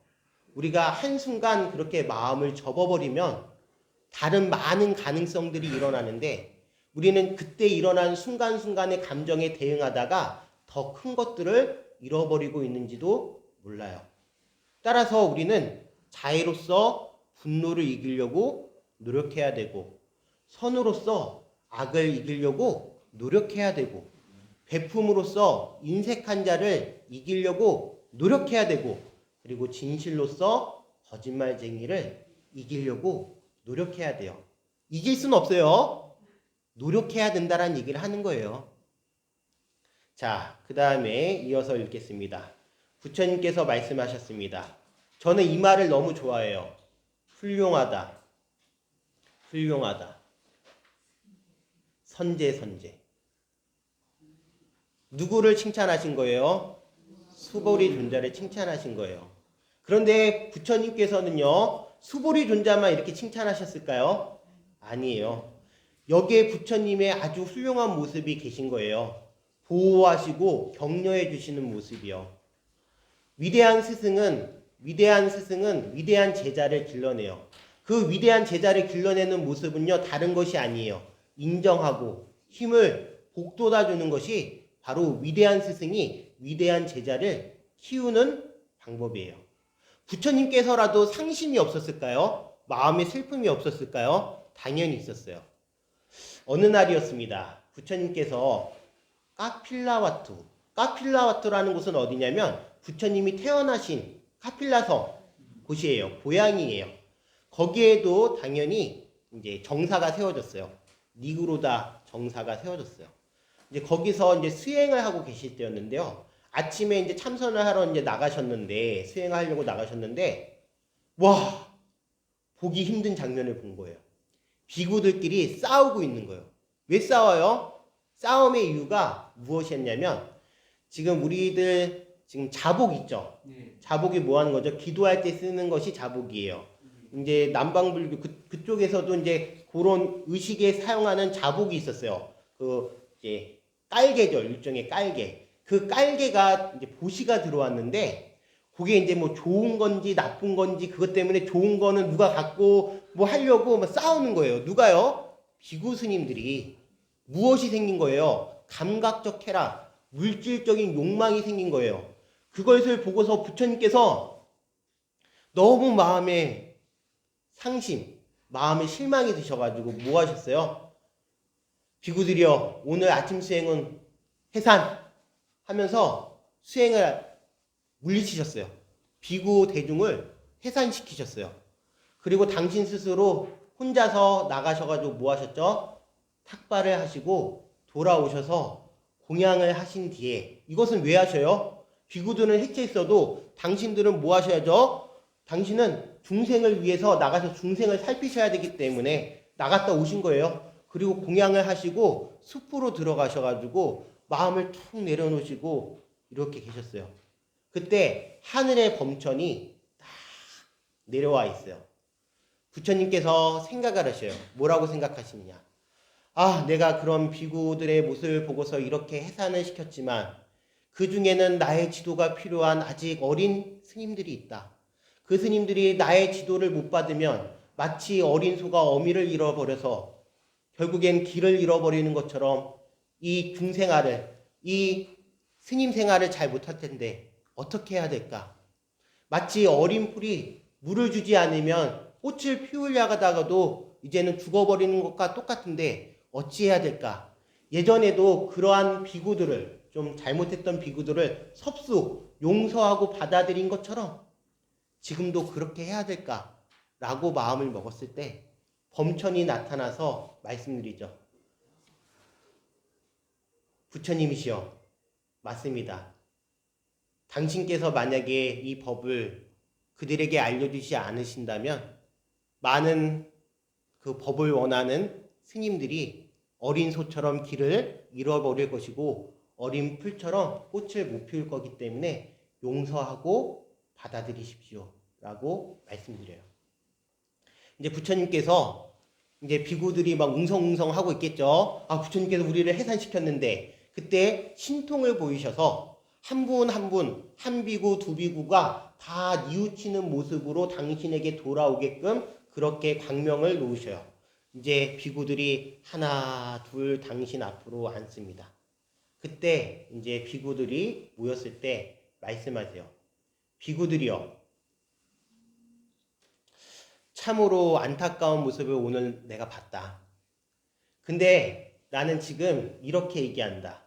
우리가 한순간 그렇게 마음을 접어버리면 다른 많은 가능성들이 일어나는데 우리는 그때 일어난 순간순간의 감정에 대응하다가 더 큰 것들을 잃어버리고 있는지도 몰라요. 따라서 우리는 자애로서 분노를 이기려고 노력해야 되고 선으로서 악을 이기려고 노력해야 되고 베품으로써 인색한 자를 이기려고 노력해야 되고 그리고 진실로서 거짓말쟁이를 이기려고 노력해야 돼요. 이길 수는 없어요. 노력해야 된다는 얘기를 하는 거예요. 자, 그 다음에 이어서 읽겠습니다. 부처님께서 말씀하셨습니다. 저는 이 말을 너무 좋아해요. 훌륭하다. 훌륭하다. 선제, 선제. 누구를 칭찬하신 거예요? 수보리 존자를 칭찬하신 거예요. 그런데 부처님께서는요, 수보리 존자만 이렇게 칭찬하셨을까요? 아니에요. 여기에 부처님의 아주 훌륭한 모습이 계신 거예요. 보호하시고 격려해 주시는 모습이요. 위대한 스승은 위대한 제자를 길러내요. 그 위대한 제자를 길러내는 모습은요, 다른 것이 아니에요. 인정하고 힘을 북돋아주는 것이 바로 위대한 스승이 위대한 제자를 키우는 방법이에요. 부처님께서라도 상심이 없었을까요? 마음에 슬픔이 없었을까요? 당연히 있었어요. 어느 날이었습니다. 부처님께서 카필라와투라는 곳은 어디냐면 부처님이 태어나신 카필라성 곳이에요. 고향이에요. 거기에도 당연히 이제 정사가 세워졌어요. 니구로다 정사가 세워졌어요. 이제 거기서 이제 수행을 하고 계실 때였는데요. 아침에 이제 참선을 하러 이제 나가셨는데, 수행하려고 나가셨는데, 와, 보기 힘든 장면을 본 거예요. 비구들끼리 싸우고 있는 거예요. 왜 싸워요? 싸움의 이유가 무엇이었냐면, 지금 우리들, 지금 자복 있죠? 자복이 뭐 하는 거죠? 기도할 때 쓰는 것이 자복이에요. 이제 남방불교, 그쪽에서도 이제 그런 의식에 사용하는 자복이 있었어요. 이제 깔개죠. 일종의 깔개. 그 깔개가 이제 보시가 들어왔는데 그게 이제 뭐 좋은 건지 나쁜 건지 그것 때문에 좋은 거는 누가 갖고 뭐 하려고 막 싸우는 거예요. 누가요? 비구 스님들이. 무엇이 생긴 거예요? 감각적 쾌락, 물질적인 욕망이 생긴 거예요. 그것을 보고서 부처님께서 너무 마음에 상심, 마음에 실망이 드셔가지고 뭐 하셨어요? 비구들이여, 오늘 아침 수행은 해산 하면서 수행을 물리치셨어요. 비구 대중을 해산시키셨어요. 그리고 당신 스스로 혼자서 나가셔가지고 뭐 하셨죠? 탁발을 하시고 돌아오셔서 공양을 하신 뒤에 이것은 왜 하셔요? 비구들은 해체했어도 당신들은 뭐 하셔야죠? 당신은 중생을 위해서 나가서 중생을 살피셔야 되기 때문에 나갔다 오신 거예요. 그리고 공양을 하시고 숲으로 들어가셔가지고 마음을 툭 내려놓으시고 이렇게 계셨어요. 그때 하늘의 범천이 딱 내려와 있어요. 부처님께서 생각을 하셔요. 뭐라고 생각하시느냐? 아, 내가 그런 비구들의 모습을 보고서 이렇게 해산을 시켰지만 그 중에는 나의 지도가 필요한 아직 어린 스님들이 있다. 그 스님들이 나의 지도를 못 받으면 마치 어린 소가 어미를 잃어버려서 결국엔 길을 잃어버리는 것처럼 이 중생활을, 이 스님 생활을 잘 못할 텐데 어떻게 해야 될까? 마치 어린 풀이 물을 주지 않으면 꽃을 피우려다가도 이제는 죽어버리는 것과 똑같은데 어찌해야 될까? 예전에도 그러한 비구들을, 좀 잘못했던 비구들을 섭수 용서하고 받아들인 것처럼 지금도 그렇게 해야 될까? 라고 마음을 먹었을 때 범천이 나타나서 말씀드리죠. 부처님이시여, 맞습니다. 당신께서 만약에 이 법을 그들에게 알려주지 않으신다면 많은 그 법을 원하는 스님들이 어린 소처럼 길을 잃어버릴 것이고 어린 풀처럼 꽃을 못 피울 거기 때문에 용서하고 받아들이십시오 라고 말씀드려요. 이제 부처님께서 이제 비구들이 막 웅성웅성 하고 있겠죠. 아, 부처님께서 우리를 해산시켰는데 그때 신통을 보이셔서 한 분 한 분, 한 비구 두 비구가 다 뉘우치는 모습으로 당신에게 돌아오게끔 그렇게 광명을 놓으셔요. 이제 비구들이 하나 둘 당신 앞으로 앉습니다. 그때 이제 비구들이 모였을 때 말씀하세요. 비구들이여, 참으로 안타까운 모습을 오늘 내가 봤다. 근데 나는 지금 이렇게 얘기한다.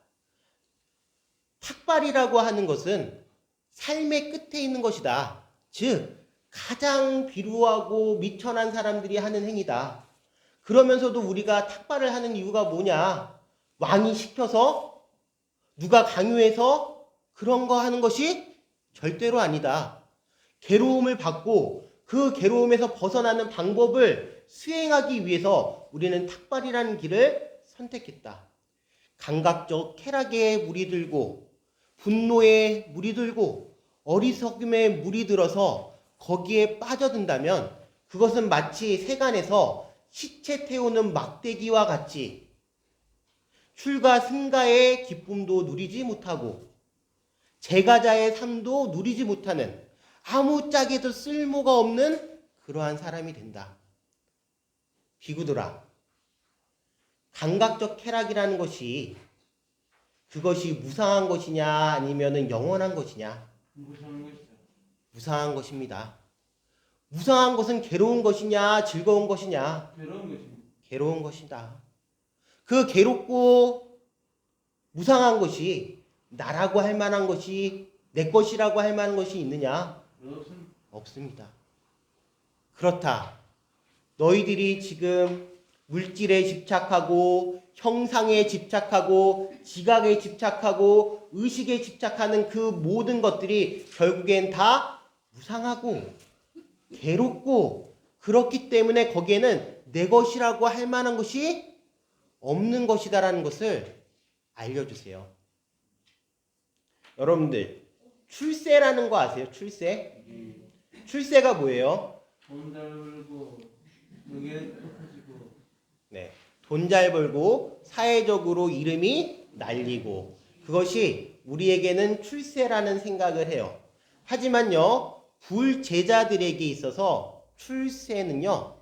탁발이라고 하는 것은 삶의 끝에 있는 것이다. 즉 가장 비루하고 미천한 사람들이 하는 행위다. 그러면서도 우리가 탁발을 하는 이유가 뭐냐? 왕이 시켜서, 누가 강요해서 그런 거 하는 것이 절대로 아니다. 괴로움을 받고 그 괴로움에서 벗어나는 방법을 수행하기 위해서 우리는 탁발이라는 길을 선택했다. 감각적 쾌락에 물이 들고 분노에 물이 들고 어리석음에 물이 들어서 거기에 빠져든다면 그것은 마치 세간에서 시체 태우는 막대기와 같이 출가 승가의 기쁨도 누리지 못하고 제가자의 삶도 누리지 못하는 아무짝에도 쓸모가 없는 그러한 사람이 된다. 비구들아, 감각적 쾌락이라는 것이 그것이 무상한 것이냐 아니면은 영원한 것이냐? 무상한 것이다. 무상한 것입니다. 무상한 것은 괴로운 것이냐 즐거운 것이냐? 괴로운 것입니다. 괴로운 것이다. 그 괴롭고 무상한 것이 나라고 할 만한 것이, 내 것이라고 할 만한 것이 있느냐? 없습니다. 그렇다. 너희들이 지금 물질에 집착하고 형상에 집착하고 지각에 집착하고 의식에 집착하는 그 모든 것들이 결국엔 다 무상하고 괴롭고 그렇기 때문에 거기에는 내 것이라고 할 만한 것이 없는 것이다라는 것을 알려주세요. 여러분들, 출세라는 거 아세요? 출세? 출세가 뭐예요? 돈 잘 벌고 여기에 높아지고. 네, 돈 잘 벌고 사회적으로 이름이 날리고, 그것이 우리에게는 출세라는 생각을 해요. 하지만요, 불제자들에게 있어서 출세는요,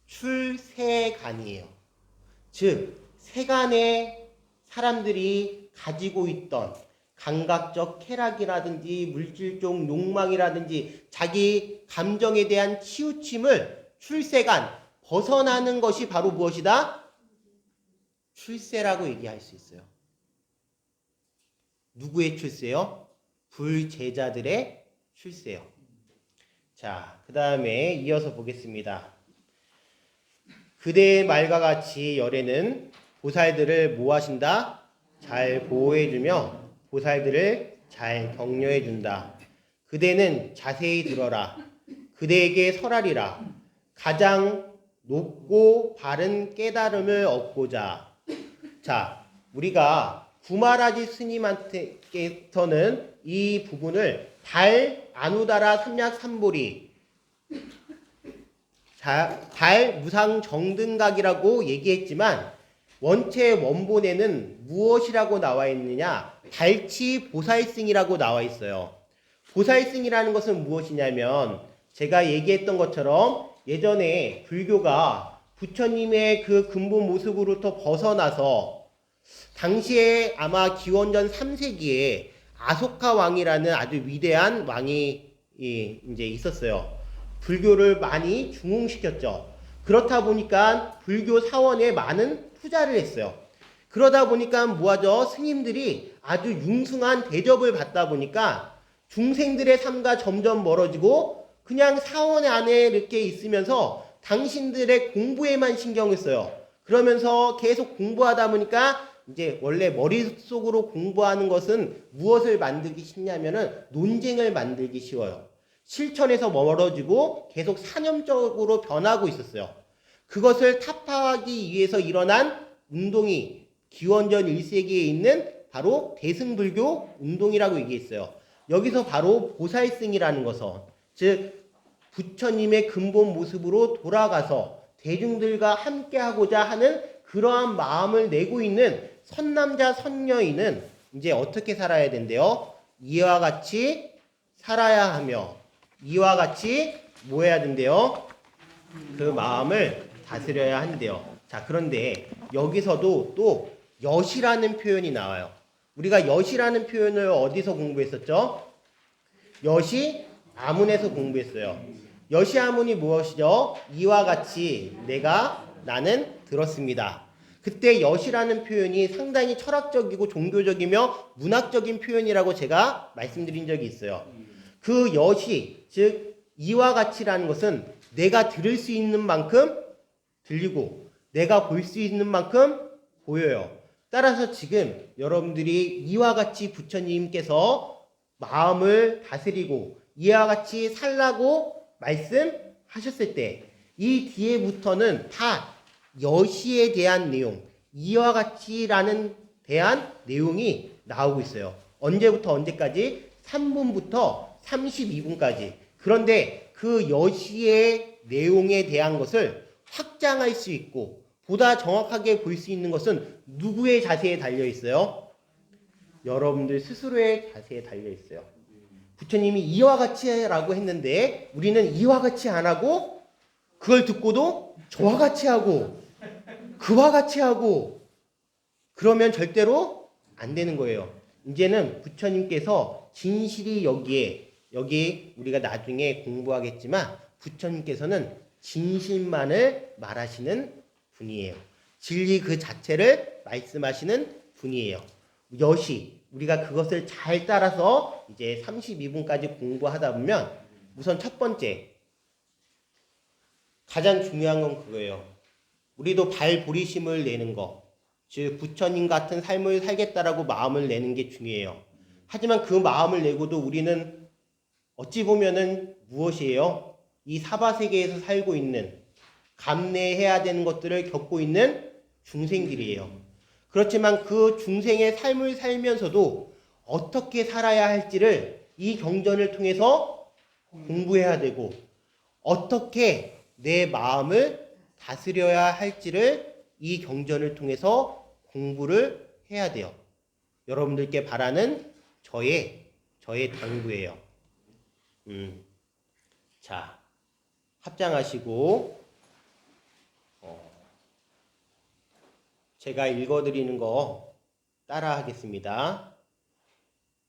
출세간이에요. 즉 세간의 사람들이 가지고 있던 감각적 쾌락이라든지 물질적 욕망이라든지 자기 감정에 대한 치우침을 출세간, 벗어나는 것이 바로 무엇이다? 출세라고 얘기할 수 있어요. 누구의 출세요? 불제자들의 출세요. 자, 그 다음에 이어서 보겠습니다. 그대의 말과 같이 열애는 보살들을 뭐 하신다? 잘 보호해주며 보살들을 잘 격려해준다. 그대는 자세히 들어라. 그대에게 설하리라. 가장 높고 바른 깨달음을 얻고자. 자, 우리가 구마라지 스님한테께서는 이 부분을 달 아누다라 삼약삼보리, 달 무상정등각이라고 얘기했지만 원체 원본에는 무엇이라고 나와 있느냐? 달치 보살승이라고 나와 있어요. 보살승이라는 것은 무엇이냐면 제가 얘기했던 것처럼 예전에 불교가 부처님의 그 근본 모습으로부터 벗어나서 당시에 아마 기원전 3세기에 아소카 왕이라는 아주 위대한 왕이 이제 있었어요. 불교를 많이 중흥시켰죠. 그렇다 보니까 불교 사원에 많은 투자를 했어요. 그러다 보니까 뭐하죠? 스님들이 아주 융숭한 대접을 받다 보니까 중생들의 삶과 점점 멀어지고 그냥 사원 안에 이렇게 있으면서 당신들의 공부에만 신경을 써요. 그러면서 계속 공부하다 보니까 이제 원래 머릿속으로 공부하는 것은 무엇을 만들기 쉽냐면은 논쟁을 만들기 쉬워요. 실천에서 멀어지고 계속 사념적으로 변하고 있었어요. 그것을 타파하기 위해서 일어난 운동이 기원전 1세기에 있는 바로 대승불교 운동이라고 얘기했어요. 여기서 바로 보살승이라는 것은 즉 부처님의 근본 모습으로 돌아가서 대중들과 함께하고자 하는 그러한 마음을 내고 있는 선남자 선녀인은 이제 어떻게 살아야 된대요? 이와 같이 살아야 하며 이와 같이 뭐 해야 된대요? 그 마음을 다스려야 한대요. 자, 그런데 여기서도 또 여시라는 표현이 나와요. 우리가 여시라는 표현을 어디서 공부했었죠? 여시 아문에서 공부했어요. 여시 아문이 무엇이죠? 이와 같이 나는 들었습니다. 그때 여시라는 표현이 상당히 철학적이고 종교적이며 문학적인 표현이라고 제가 말씀드린 적이 있어요. 그 여시, 즉 이와 같이라는 것은 내가 들을 수 있는 만큼 들리고 내가 볼 수 있는 만큼 보여요. 따라서 지금 여러분들이 이와 같이 부처님께서 마음을 다스리고 이와 같이 살라고 말씀하셨을 때 이 뒤에부터는 다 여시에 대한 내용, 이와 같이라는 대한 내용이 나오고 있어요. 언제부터 언제까지? 3분부터 32분까지. 그런데 그 여시의 내용에 대한 것을 확장할 수 있고 보다 정확하게 볼 수 있는 것은 누구의 자세에 달려 있어요? 여러분들 스스로의 자세에 달려 있어요. 부처님이 이와 같이라고 했는데 우리는 이와 같이 안 하고 그걸 듣고도 저와 같이 하고 그와 같이 하고 그러면 절대로 안 되는 거예요. 이제는 부처님께서 진실이 여기 우리가 나중에 공부하겠지만 부처님께서는 진실만을 말하시는 분이에요. 진리 그 자체를 말씀하시는 분이에요. 여시 우리가 그것을 잘 따라서 이제 32분까지 공부하다 보면 우선 첫 번째 가장 중요한 건 그거예요. 우리도 발보리심을 내는 거, 즉 부처님 같은 삶을 살겠다라고 마음을 내는 게 중요해요. 하지만 그 마음을 내고도 우리는 어찌 보면은 무엇이에요? 이 사바세계에서 살고 있는 감내해야 되는 것들을 겪고 있는 중생들이에요. 그렇지만 그 중생의 삶을 살면서도 어떻게 살아야 할지를 이 경전을 통해서 공부해야 되고 어떻게 내 마음을 다스려야 할지를 이 경전을 통해서 공부를 해야 돼요. 여러분들께 바라는 저의 당부예요. 자, 합장하시고 제가 읽어드리는 거 따라 하겠습니다.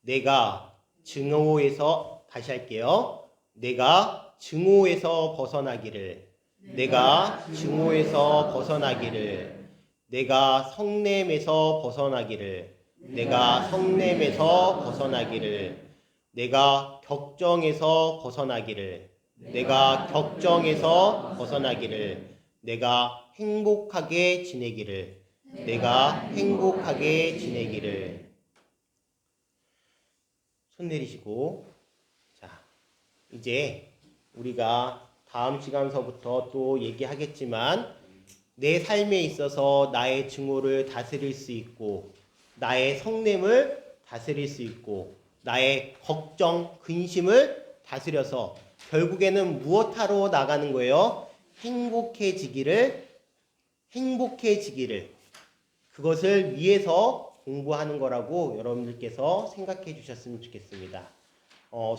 내가 증오에서 다시 할게요. 내가 증오에서 벗어나기를 내가 증오에서 벗어나기를 내가 성냄에서 벗어나기를 내가 성냄에서 벗어나기를 내가 격정에서 벗어나기를 내가 격정에서 벗어나기를 내가 행복하게 지내기를 내가 행복하게 지내기를. 손 내리시고 자 이제 우리가 다음 시간서부터 또 얘기하겠지만 내 삶에 있어서 나의 증오를 다스릴 수 있고 나의 성냄을 다스릴 수 있고 나의 걱정, 근심을 다스려서 결국에는 무엇하러 나가는 거예요? 행복해지기를 그것을 위해서 공부하는 거라고 여러분들께서 생각해 주셨으면 좋겠습니다.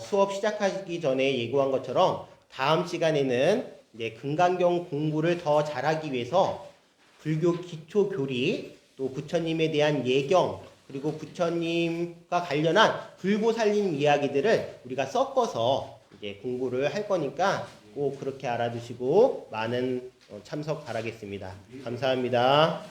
수업 시작하기 전에 예고한 것처럼 다음 시간에는 이제 금강경 공부를 더 잘하기 위해서 불교 기초 교리, 또 부처님에 대한 예경, 그리고 부처님과 관련한 불보 살림 이야기들을 우리가 섞어서 이제 공부를 할 거니까 꼭 그렇게 알아두시고 많은 참석 바라겠습니다. 감사합니다.